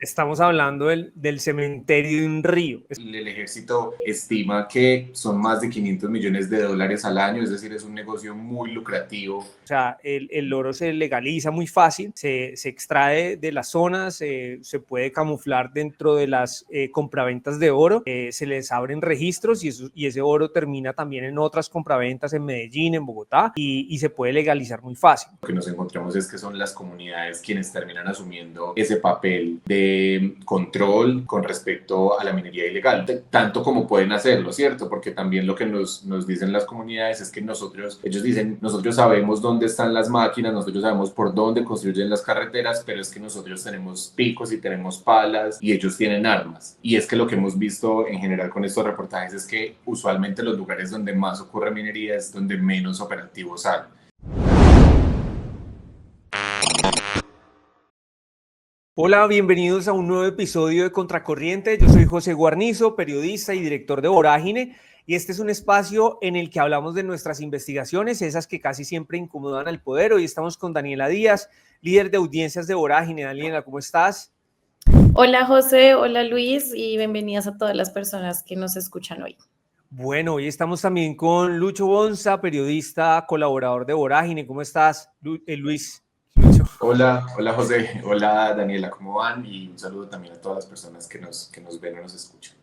Estamos hablando del cementerio de un río. El ejército estima que son más de $500 millones al año, es decir, es un negocio muy lucrativo. O sea, el oro se legaliza muy fácil, se extrae de las zonas, se puede camuflar dentro de las compraventas de oro, se les abren registros y ese oro termina también en otras compraventas en Medellín, en Bogotá, y se puede legalizar muy fácil. Lo que nos encontramos es que son las comunidades quienes terminan asumiendo ese papel de control con respecto a la minería ilegal, tanto como pueden hacerlo, ¿cierto? Porque también lo que nos dicen las comunidades es que ellos dicen, nosotros sabemos dónde están las máquinas, nosotros sabemos por dónde construyen las carreteras, pero es que nosotros tenemos picos y tenemos palas y ellos tienen armas. Y es que lo que hemos visto en general con estos reportajes es que usualmente los lugares donde más ocurre minería es donde menos operativos hay. Hola, bienvenidos a un nuevo episodio de Contracorriente. Yo soy José Guarnizo, periodista y director de Vorágine, y este es un espacio en el que hablamos de nuestras investigaciones, esas que casi siempre incomodan al poder. Hoy estamos con Daniela Díaz, líder de audiencias de Vorágine. Daniela, ¿cómo estás? Hola José, hola Luis y bienvenidas a todas las personas que nos escuchan hoy. Bueno, hoy estamos también con Lucho Bonza, periodista, colaborador de Vorágine. ¿Cómo estás, Luis? Lucho. Hola José, hola Daniela, ¿cómo van? Y un saludo también a todas las personas que nos ven o nos escuchan.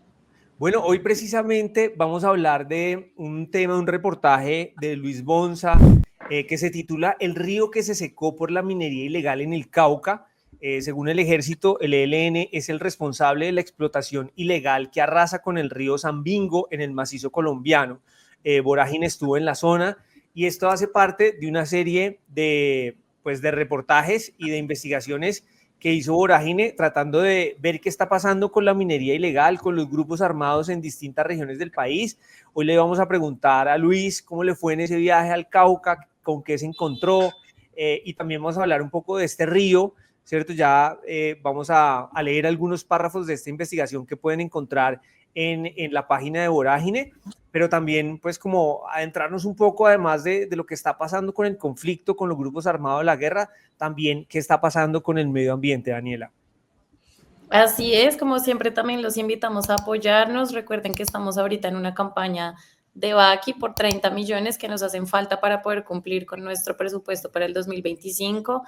Bueno, hoy precisamente vamos a hablar de un tema, un reportaje de Luis Bonza que se titula El río que se secó por la minería ilegal en el Cauca. Según el ejército, el ELN es el responsable de la explotación ilegal que arrasa con el río Sambingo en el macizo colombiano. Vorágine estuvo en la zona y esto hace parte de una serie de reportajes y de investigaciones que hizo Vorágine tratando de ver qué está pasando con la minería ilegal, con los grupos armados en distintas regiones del país. Hoy le vamos a preguntar a Luis cómo le fue en ese viaje al Cauca, con qué se encontró, y también vamos a hablar un poco de este río, ¿cierto? Ya vamos a leer algunos párrafos de esta investigación que pueden encontrar en la página de Vorágine, pero también pues como adentrarnos un poco, además de lo que está pasando con el conflicto, con los grupos armados de la guerra, también qué está pasando con el medio ambiente, Daniela. Así es, como siempre también los invitamos a apoyarnos. Recuerden que estamos ahorita en una campaña de Baki por 30 millones que nos hacen falta para poder cumplir con nuestro presupuesto para el 2025.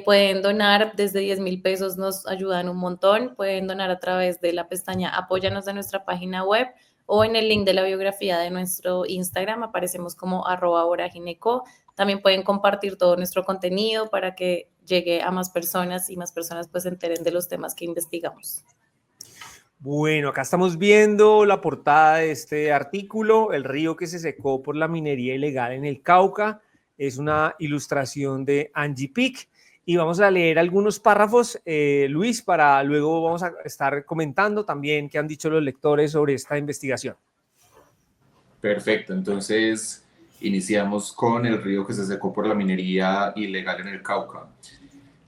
Pueden donar desde 10,000 pesos, nos ayudan un montón. Pueden donar a través de la pestaña Apóyanos de nuestra página web o en el link de la biografía de nuestro Instagram, aparecemos como @voragineco. También pueden compartir todo nuestro contenido para que llegue a más personas y más personas pues se enteren de los temas que investigamos. Bueno, acá estamos viendo la portada de este artículo, El río que se secó por la minería ilegal en el Cauca. Es una ilustración de Angie Pick. Y vamos a leer algunos párrafos, Luis, para luego vamos a estar comentando también qué han dicho los lectores sobre esta investigación. Perfecto, entonces iniciamos con el río que se secó por la minería ilegal en el Cauca.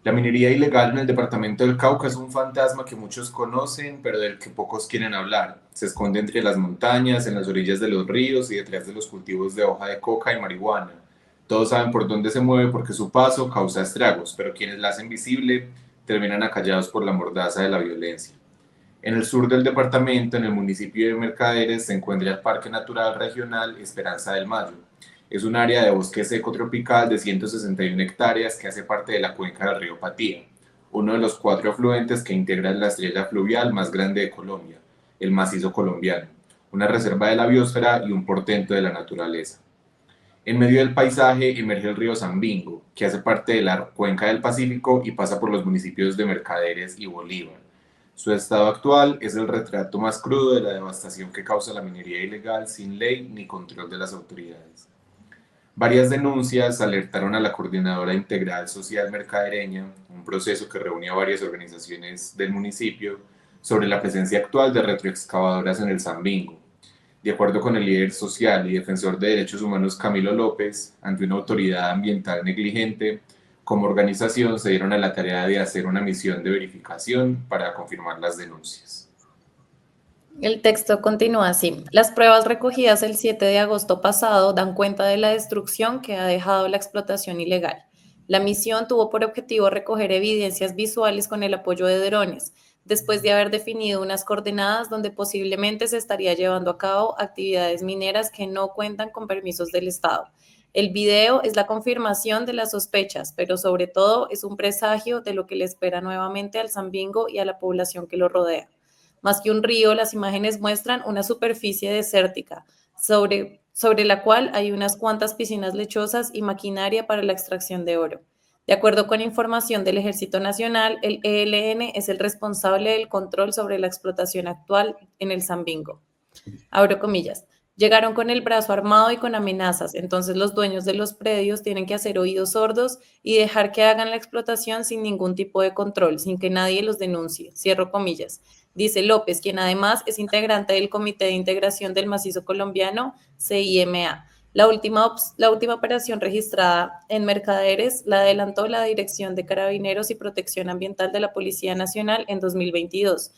La minería ilegal en el departamento del Cauca es un fantasma que muchos conocen, pero del que pocos quieren hablar. Se esconde entre las montañas, en las orillas de los ríos y detrás de los cultivos de hoja de coca y marihuana. Todos saben por dónde se mueve porque su paso causa estragos, pero quienes la hacen visible terminan acallados por la mordaza de la violencia. En el sur del departamento, en el municipio de Mercaderes, se encuentra el Parque Natural Regional Esperanza del Mayo. Es un área de bosque seco tropical de 161 hectáreas que hace parte de la cuenca del río Patía, uno de los 4 afluentes que integran la estrella fluvial más grande de Colombia, el macizo colombiano, una reserva de la biosfera y un portento de la naturaleza. En medio del paisaje emerge el río Sambingo, que hace parte de la cuenca del Pacífico y pasa por los municipios de Mercaderes y Bolívar. Su estado actual es el retrato más crudo de la devastación que causa la minería ilegal sin ley ni control de las autoridades. Varias denuncias alertaron a la Coordinadora Integral Social Mercadereña, un proceso que reúne a varias organizaciones del municipio, sobre la presencia actual de retroexcavadoras en el Sambingo. De acuerdo con el líder social y defensor de derechos humanos Camilo López, ante una autoridad ambiental negligente, como organización se dieron a la tarea de hacer una misión de verificación para confirmar las denuncias. El texto continúa así. Las pruebas recogidas el 7 de agosto pasado dan cuenta de la destrucción que ha dejado la explotación ilegal. La misión tuvo por objetivo recoger evidencias visuales con el apoyo de drones, después de haber definido unas coordenadas donde posiblemente se estaría llevando a cabo actividades mineras que no cuentan con permisos del Estado. El video es la confirmación de las sospechas, pero sobre todo es un presagio de lo que le espera nuevamente al Sambingo y a la población que lo rodea. Más que un río, las imágenes muestran una superficie desértica, sobre la cual hay unas cuantas piscinas lechosas y maquinaria para la extracción de oro. De acuerdo con información del Ejército Nacional, el ELN es el responsable del control sobre la explotación actual en el Sambingo. Abro comillas. Llegaron con el brazo armado y con amenazas, entonces los dueños de los predios tienen que hacer oídos sordos y dejar que hagan la explotación sin ningún tipo de control, sin que nadie los denuncie. Cierro comillas. Dice López, quien además es integrante del Comité de Integración del Macizo Colombiano, CIMA. La última operación registrada en Mercaderes la adelantó la Dirección de Carabineros y Protección Ambiental de la Policía Nacional en 2022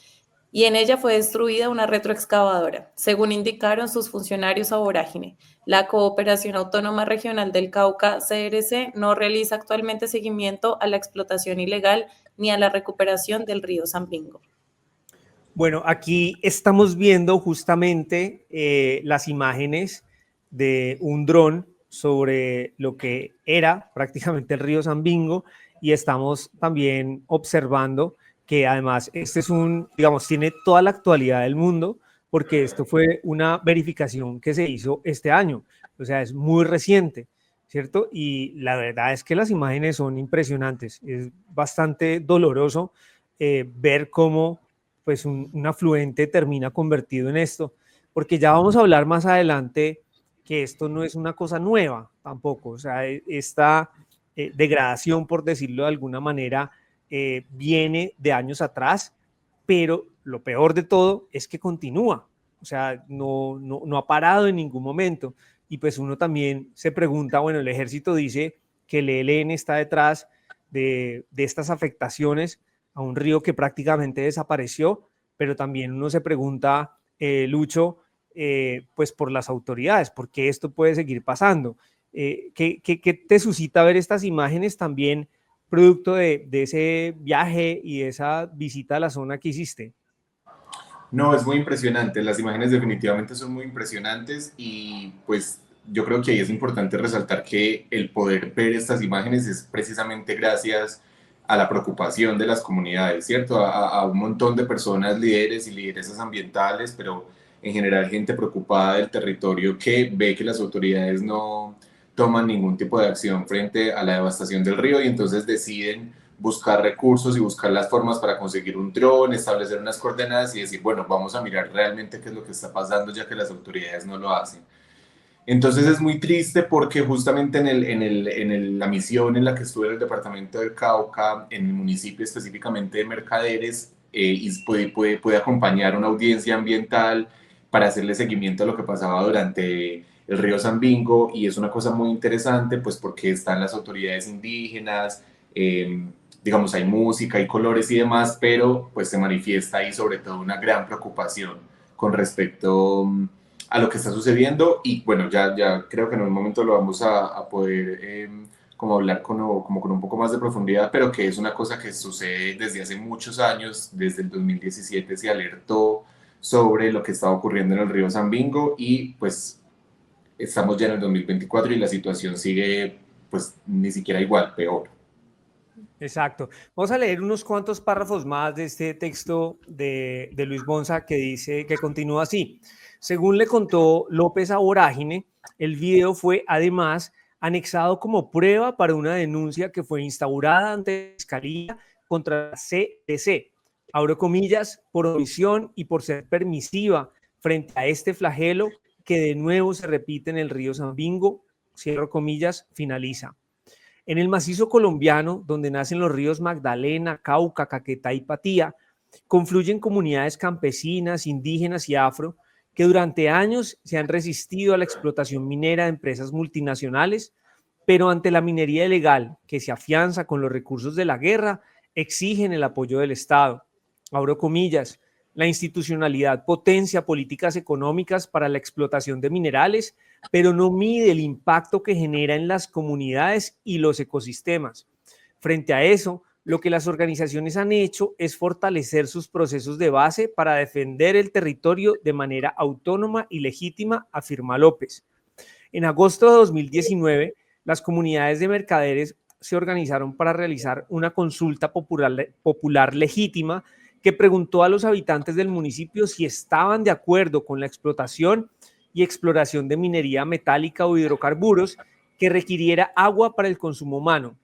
y en ella fue destruida una retroexcavadora, según indicaron sus funcionarios a Vorágine. La Cooperación Autónoma Regional del Cauca, CRC, no realiza actualmente seguimiento a la explotación ilegal ni a la recuperación del río Sambingo. Bueno, aquí estamos viendo justamente las imágenes de un dron sobre lo que era prácticamente el río Sambingo y estamos también observando que además este es digamos, tiene toda la actualidad del mundo porque esto fue una verificación que se hizo este año, o sea, es muy reciente, ¿cierto? Y la verdad es que las imágenes son impresionantes, es bastante doloroso ver cómo pues un afluente termina convertido en esto, porque ya vamos a hablar más adelante que esto no es una cosa nueva tampoco, o sea, esta degradación, por decirlo de alguna manera, viene de años atrás, pero lo peor de todo es que continúa, o sea, no ha parado en ningún momento, y pues uno también se pregunta, bueno, el ejército dice que el ELN está detrás de estas afectaciones a un río que prácticamente desapareció, pero también uno se pregunta, Lucho, pues por las autoridades, ¿por qué esto puede seguir pasando? ¿Qué te suscita ver estas imágenes también producto de ese viaje y de esa visita a la zona que hiciste? No, es muy impresionante, las imágenes definitivamente son muy impresionantes y pues yo creo que ahí es importante resaltar que el poder ver estas imágenes es precisamente gracias a la preocupación de las comunidades, ¿cierto? A un montón de personas, líderes y lideresas ambientales, pero en general gente preocupada del territorio que ve que las autoridades no toman ningún tipo de acción frente a la devastación del río y entonces deciden buscar recursos y buscar las formas para conseguir un dron, establecer unas coordenadas y decir, bueno, vamos a mirar realmente qué es lo que está pasando ya que las autoridades no lo hacen. Entonces es muy triste porque justamente la misión en la que estuve en el departamento del Cauca, en el municipio específicamente de Mercaderes, y pude acompañar una audiencia ambiental para hacerle seguimiento a lo que pasaba durante el río Sambingo y es una cosa muy interesante pues porque están las autoridades indígenas, digamos hay música, hay colores y demás, pero pues se manifiesta ahí sobre todo una gran preocupación con respecto a lo que está sucediendo y bueno, ya creo que en un momento lo vamos a poder como hablar como con un poco más de profundidad, pero que es una cosa que sucede desde hace muchos años, desde el 2017 se alertó sobre lo que estaba ocurriendo en el río Sambingo y pues estamos ya en el 2024 y la situación sigue pues ni siquiera igual, peor. Exacto. Vamos a leer unos cuantos párrafos más de este texto de Luis Bonsa que dice, que continúa así. Según le contó López a Vorágine, el video fue además anexado como prueba para una denuncia que fue instaurada ante la Fiscalía contra la CDC, abro comillas, por omisión y por ser permisiva frente a este flagelo que de nuevo se repite en el río Sambingo, cierro comillas, finaliza. En el macizo colombiano, donde nacen los ríos Magdalena, Cauca, Caquetá y Patía, confluyen comunidades campesinas, indígenas y afro que durante años se han resistido a la explotación minera de empresas multinacionales, pero ante la minería ilegal que se afianza con los recursos de la guerra, exigen el apoyo del Estado. Abro comillas, la institucionalidad potencia políticas económicas para la explotación de minerales pero no mide el impacto que genera en las comunidades y los ecosistemas. Frente a eso, lo que las organizaciones han hecho es fortalecer sus procesos de base para defender el territorio de manera autónoma y legítima, afirma López. En agosto de 2019, las comunidades de mercaderes se organizaron para realizar una consulta popular legítima que preguntó a los habitantes del municipio si estaban de acuerdo con la explotación y exploración de minería metálica o hidrocarburos que requiriera agua para el consumo humano.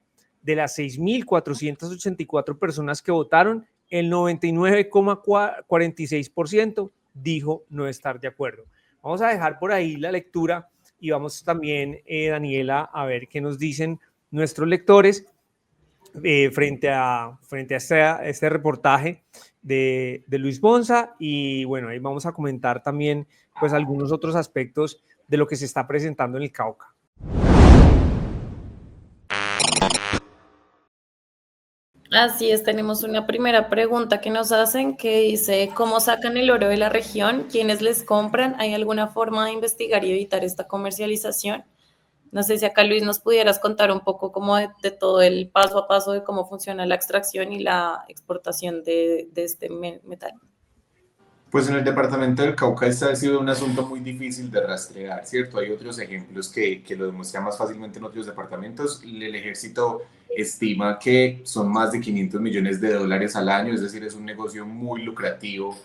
De las 6.484 personas que votaron, el 99,46% dijo no estar de acuerdo. Vamos a dejar por ahí la lectura y vamos también, Daniela, a ver qué nos dicen nuestros lectores frente a este reportaje de Luis Bonsa. Y bueno, ahí vamos a comentar también pues algunos otros aspectos de lo que se está presentando en el Cauca. Así es, tenemos una primera pregunta que nos hacen que dice, ¿cómo sacan el oro de la región? ¿Quiénes les compran? ¿Hay alguna forma de investigar y evitar esta comercialización? No sé si acá, Luis, nos pudieras contar un poco como de todo el paso a paso de cómo funciona la extracción y la exportación de este metal. Pues en el departamento del Cauca este ha sido un asunto muy difícil de rastrear, ¿cierto? Hay otros ejemplos que lo demuestran más fácilmente en otros departamentos. El ejército estima que son más de 500 millones de dólares al año, es decir, es un negocio muy lucrativo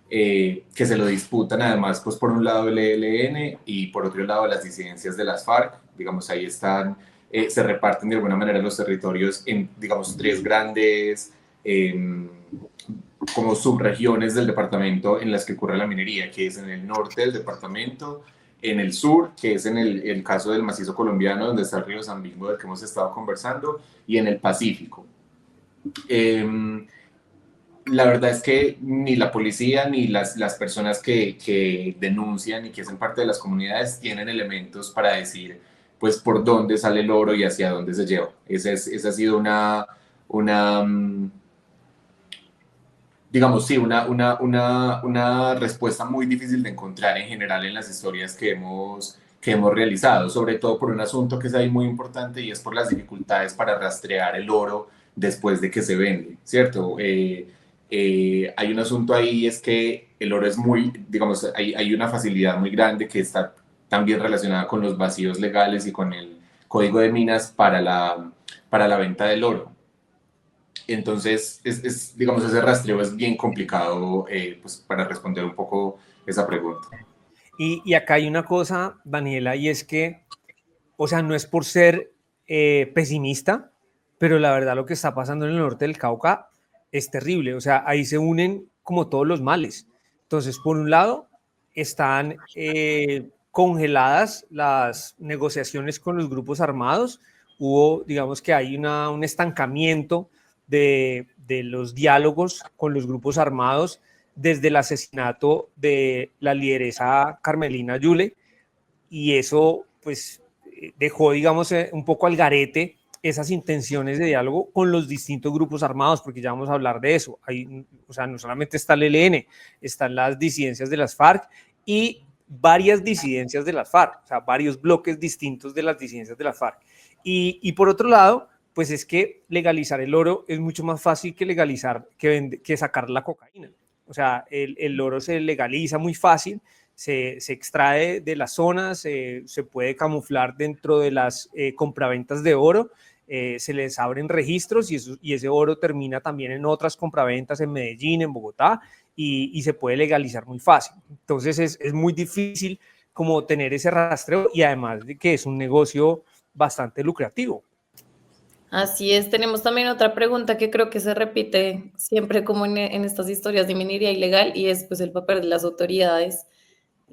que se lo disputan además, pues por un lado el ELN y por otro lado las disidencias de las FARC, digamos, ahí están, se reparten de alguna manera los territorios en, digamos, tres grandes como subregiones del departamento en las que ocurre la minería, que es en el norte del departamento, en el sur, que es en el caso del macizo colombiano, donde está el río Zambingo, del que hemos estado conversando, y en el Pacífico. La verdad es que ni la policía ni las personas que denuncian y que hacen parte de las comunidades tienen elementos para decir pues por dónde sale el oro y hacia dónde se lleva. Esa ha sido una digamos, sí, una respuesta muy difícil de encontrar en general en las historias que hemos realizado, sobre todo por un asunto que es ahí muy importante y es por las dificultades para rastrear el oro después de que se vende, ¿cierto? Hay un asunto ahí, es que el oro es muy, digamos, hay una facilidad muy grande que está también relacionada con los vacíos legales y con el código de minas para la venta del oro. Entonces, digamos, ese rastreo es bien complicado pues, para responder un poco esa pregunta. Y acá hay una cosa, Daniela, y es que, o sea, no es por ser pesimista, pero la verdad lo que está pasando en el norte del Cauca es terrible. O sea, ahí se unen como todos los males. Entonces, por un lado, están congeladas las negociaciones con los grupos armados. Hubo, digamos que hay un estancamiento de los diálogos con los grupos armados desde el asesinato de la lideresa Carmelina Yule, y eso pues dejó, digamos, un poco al garete esas intenciones de diálogo con los distintos grupos armados, porque ya vamos a hablar de eso. O sea, no solamente está el ELN, están las disidencias de las FARC y varias disidencias de las FARC, o sea, varios bloques distintos de las disidencias de las FARC. Y por otro lado, pues es que legalizar el oro es mucho más fácil que legalizar, que sacar la cocaína. O sea, el oro se legaliza muy fácil, se extrae de las zonas, se puede camuflar dentro de las compraventas de oro, se les abren registros y ese oro termina también en otras compraventas en Medellín, en Bogotá, y se puede legalizar muy fácil. Entonces es muy difícil como tener ese rastreo, y además de que es un negocio bastante lucrativo. Así es, tenemos también otra pregunta que creo que se repite siempre como en estas historias de minería ilegal, y es pues el papel de las autoridades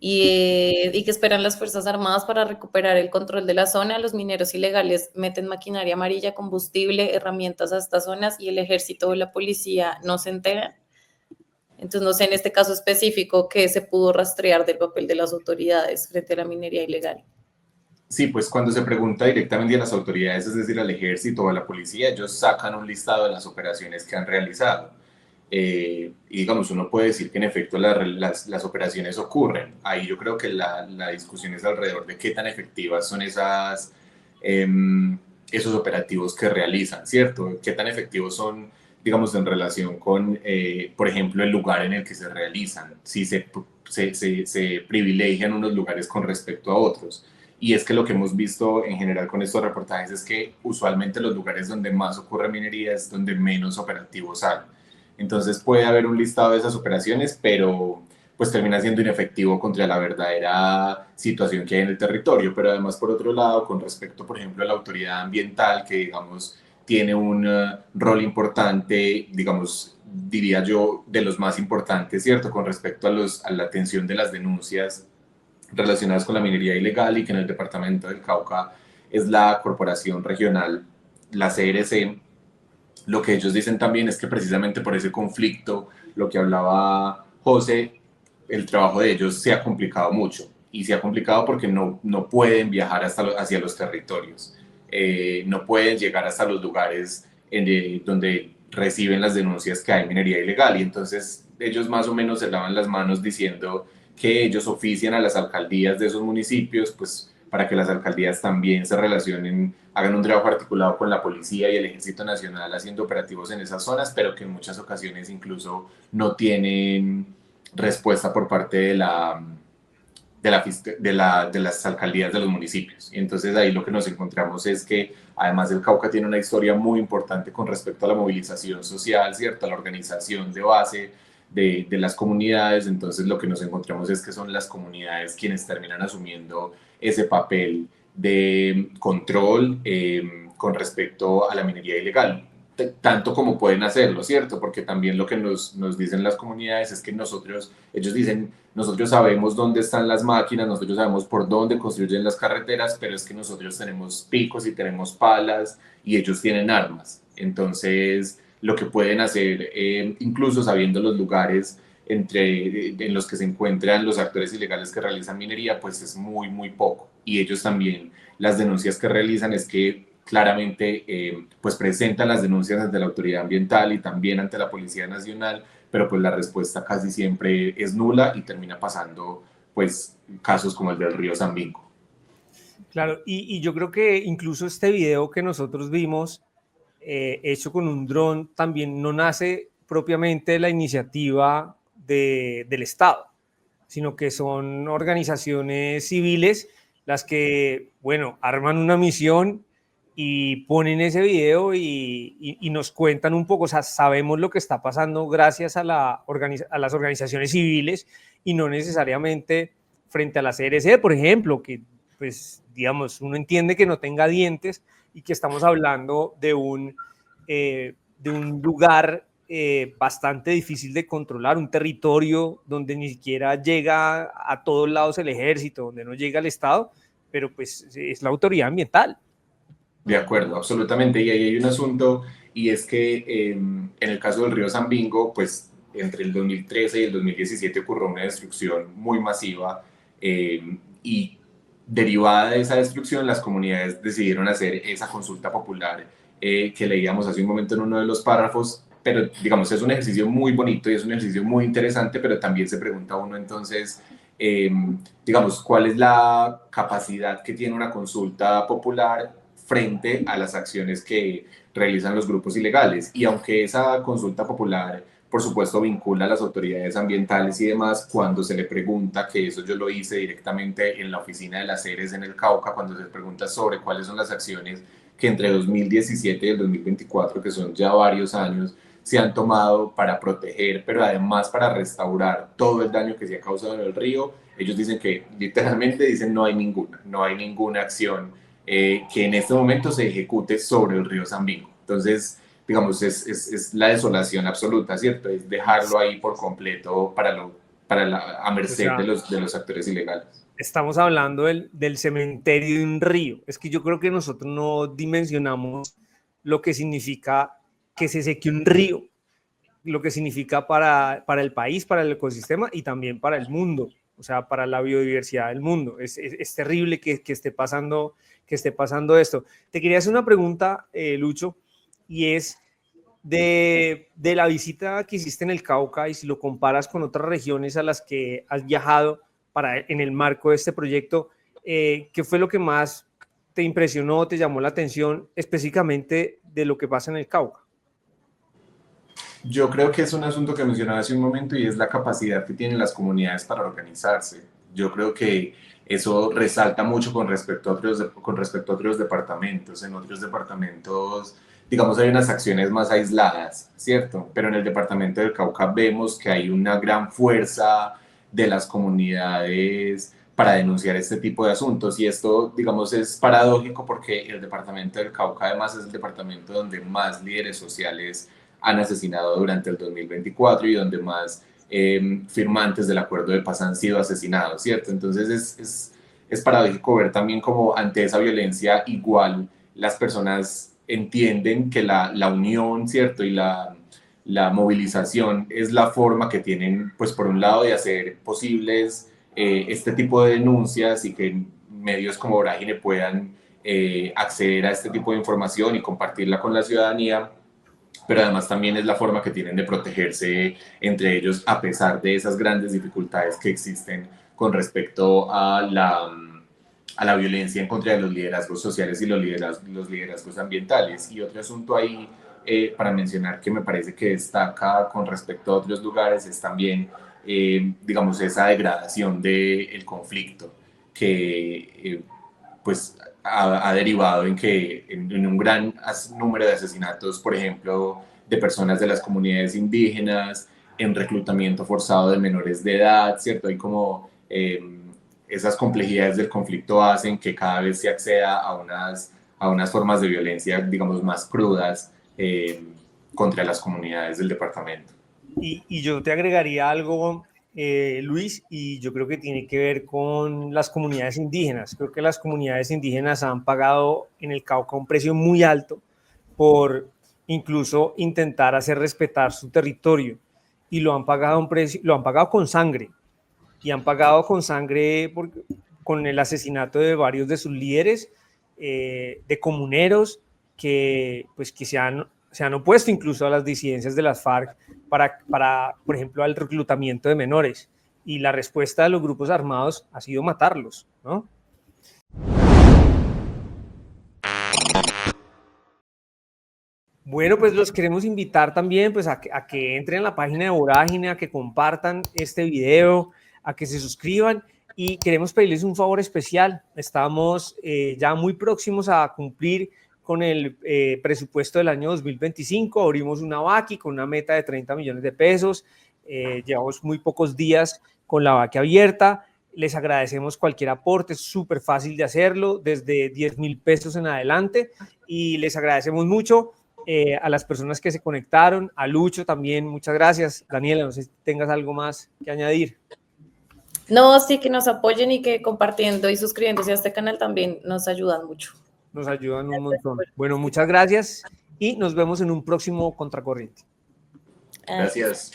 y que esperan las Fuerzas Armadas para recuperar el control de la zona. Los mineros ilegales meten maquinaria amarilla, combustible, herramientas a estas zonas y el ejército o la policía no se enteran. Entonces, no sé, en este caso específico, ¿qué se pudo rastrear del papel de las autoridades frente a la minería ilegal? Sí, pues cuando se pregunta directamente a las autoridades, es decir, al ejército o a la policía, ellos sacan un listado de las operaciones que han realizado. y digamos, uno puede decir que en efecto las operaciones ocurren. Ahí yo creo que la discusión es alrededor de qué tan efectivas son esos operativos que realizan, ¿cierto? Qué tan efectivos son, digamos, en relación con, por ejemplo, el lugar en el que se realizan, si se privilegian unos lugares con respecto a otros. Y es que lo que hemos visto en general con estos reportajes es que usualmente los lugares donde más ocurre minería es donde menos operativos hay. Entonces puede haber un listado de esas operaciones, pero pues termina siendo inefectivo contra la verdadera situación que hay en el territorio. Pero además, por otro lado, con respecto, por ejemplo, a la autoridad ambiental, que digamos tiene un rol importante, digamos, diría yo, de los más importantes, ¿cierto? Con respecto a la atención de las denuncias relacionadas con la minería ilegal, y que en el departamento del Cauca es la corporación regional, la CRC. Lo que ellos dicen también es que precisamente por ese conflicto, lo que hablaba José, el trabajo de ellos se ha complicado mucho, y se ha complicado porque no pueden viajar hacia los territorios, no pueden llegar hasta los lugares donde reciben las denuncias que hay minería ilegal, y entonces ellos más o menos se lavan las manos diciendo que ellos ofician a las alcaldías de esos municipios, pues para que las alcaldías también se relacionen, hagan un trabajo articulado con la policía y el Ejército Nacional haciendo operativos en esas zonas, pero que en muchas ocasiones incluso no tienen respuesta por parte de las alcaldías de los municipios. Y entonces ahí lo que nos encontramos es que además el Cauca tiene una historia muy importante con respecto a la movilización social, ¿cierto? A la organización de base de las comunidades. Entonces lo que nos encontramos es que son las comunidades quienes terminan asumiendo ese papel de control con respecto a la minería ilegal, tanto como pueden hacerlo, ¿cierto? Porque también lo que nos dicen las comunidades es que ellos dicen, nosotros sabemos dónde están las máquinas, nosotros sabemos por dónde construyen las carreteras, pero es que nosotros tenemos picos y tenemos palas y ellos tienen armas. Entonces, lo que pueden hacer, incluso sabiendo los lugares en los que se encuentran los actores ilegales que realizan minería, pues es muy, muy poco. Y ellos también, las denuncias que realizan es que claramente pues presentan las denuncias ante la autoridad ambiental y también ante la Policía Nacional, pero pues la respuesta casi siempre es nula y termina pasando pues casos como el del río Sambingo. Claro, y yo creo que incluso este video que nosotros vimos, hecho con un dron, también no nace propiamente de la iniciativa del Estado, sino que son organizaciones civiles las que, bueno, arman una misión y ponen ese video y nos cuentan un poco, o sea, sabemos lo que está pasando gracias a las organizaciones civiles y no necesariamente frente a la CRC, por ejemplo, que pues digamos, uno entiende que no tenga dientes y que estamos hablando de un lugar bastante difícil de controlar, un territorio donde ni siquiera llega a todos lados el ejército, donde no llega el Estado, pero pues es la autoridad ambiental. De acuerdo, absolutamente. Y ahí hay un asunto, y es que en el caso del río Sambingo, pues entre el 2013 y el 2017 ocurrió una destrucción muy masiva, y derivada de esa destrucción, las comunidades decidieron hacer esa consulta popular que leíamos hace un momento en uno de los párrafos, pero digamos, es un ejercicio muy bonito y es un ejercicio muy interesante, pero también se pregunta uno entonces, digamos, ¿cuál es la capacidad que tiene una consulta popular frente a las acciones que realizan los grupos ilegales? Y aunque esa consulta popular, por supuesto, vincula a las autoridades ambientales y demás, cuando se le pregunta, que eso yo lo hice directamente en la oficina de las CERES en el Cauca, cuando se pregunta sobre cuáles son las acciones que entre 2017 y el 2024, que son ya varios años, se han tomado para proteger, pero además para restaurar todo el daño que se ha causado en el río, ellos dicen que literalmente dicen no hay ninguna acción que en este momento se ejecute sobre el río Sambingo. Entonces, digamos, es la desolación absoluta, ¿cierto? Es dejarlo ahí por completo a merced de los actores ilegales. Estamos hablando del cementerio de un río. Es que yo creo que nosotros no dimensionamos lo que significa que se seque un río, lo que significa para el país, para el ecosistema y también para el mundo, o sea, para la biodiversidad del mundo. Es terrible que esté pasando esto. Te quería hacer una pregunta, Lucho, y es, de la visita que hiciste en el Cauca y si lo comparas con otras regiones a las que has viajado en el marco de este proyecto, ¿qué fue lo que más te impresionó, te llamó la atención específicamente de lo que pasa en el Cauca? Yo creo que es un asunto que mencionaba hace un momento y es la capacidad que tienen las comunidades para organizarse. Yo creo que eso resalta mucho con respecto a otros departamentos. En otros departamentos, digamos, hay unas acciones más aisladas, ¿cierto? Pero en el departamento del Cauca vemos que hay una gran fuerza de las comunidades para denunciar este tipo de asuntos. Y esto, digamos, es paradójico porque el departamento del Cauca además es el departamento donde más líderes sociales han asesinado durante el 2024 y donde más firmantes del acuerdo de paz han sido asesinados, ¿cierto? Entonces es paradójico ver también como ante esa violencia igual las personas entienden que la unión, ¿cierto? Y la movilización es la forma que tienen, pues por un lado, de hacer posibles este tipo de denuncias y que medios como Vorágine puedan acceder a este tipo de información y compartirla con la ciudadanía, pero además también es la forma que tienen de protegerse entre ellos a pesar de esas grandes dificultades que existen con respecto a la violencia en contra de los liderazgos sociales y los liderazgos ambientales. Y otro asunto ahí para mencionar que me parece que destaca con respecto a otros lugares es también, digamos, esa degradación del conflicto que pues ha derivado en que en un gran número de asesinatos, por ejemplo, de personas de las comunidades indígenas, en reclutamiento forzado de menores de edad, ¿cierto? Hay como esas complejidades del conflicto hacen que cada vez se acceda a unas formas de violencia, digamos, más crudas contra las comunidades del departamento. Y yo te agregaría algo, Luis, y yo creo que tiene que ver con las comunidades indígenas. Creo que las comunidades indígenas han pagado en el Cauca un precio muy alto por incluso intentar hacer respetar su territorio y lo han pagado lo han pagado con sangre y han pagado con sangre con el asesinato de varios de sus líderes, de comuneros pues, que se han opuesto incluso a las disidencias de las FARC para, por ejemplo, al reclutamiento de menores. Y la respuesta de los grupos armados ha sido matarlos, ¿no? Bueno, pues los queremos invitar también pues, a que entren en la página de Vorágine, a que compartan este video, a que se suscriban y queremos pedirles un favor especial. Estamos ya muy próximos a cumplir con el presupuesto del año 2025. Abrimos una Vaki con una meta de 30 millones de pesos. Llevamos muy pocos días con la Vaki abierta. Les agradecemos cualquier aporte, es súper fácil de hacerlo, desde 10,000 pesos en adelante. Y les agradecemos mucho. A las personas que se conectaron, a Lucho también, muchas gracias. Daniela, no sé si tengas algo más que añadir. No, sí, que nos apoyen y que compartiendo y suscribiéndose a este canal también nos ayudan mucho. Nos ayudan un montón. Bueno, muchas gracias y nos vemos en un próximo Contracorriente. Gracias.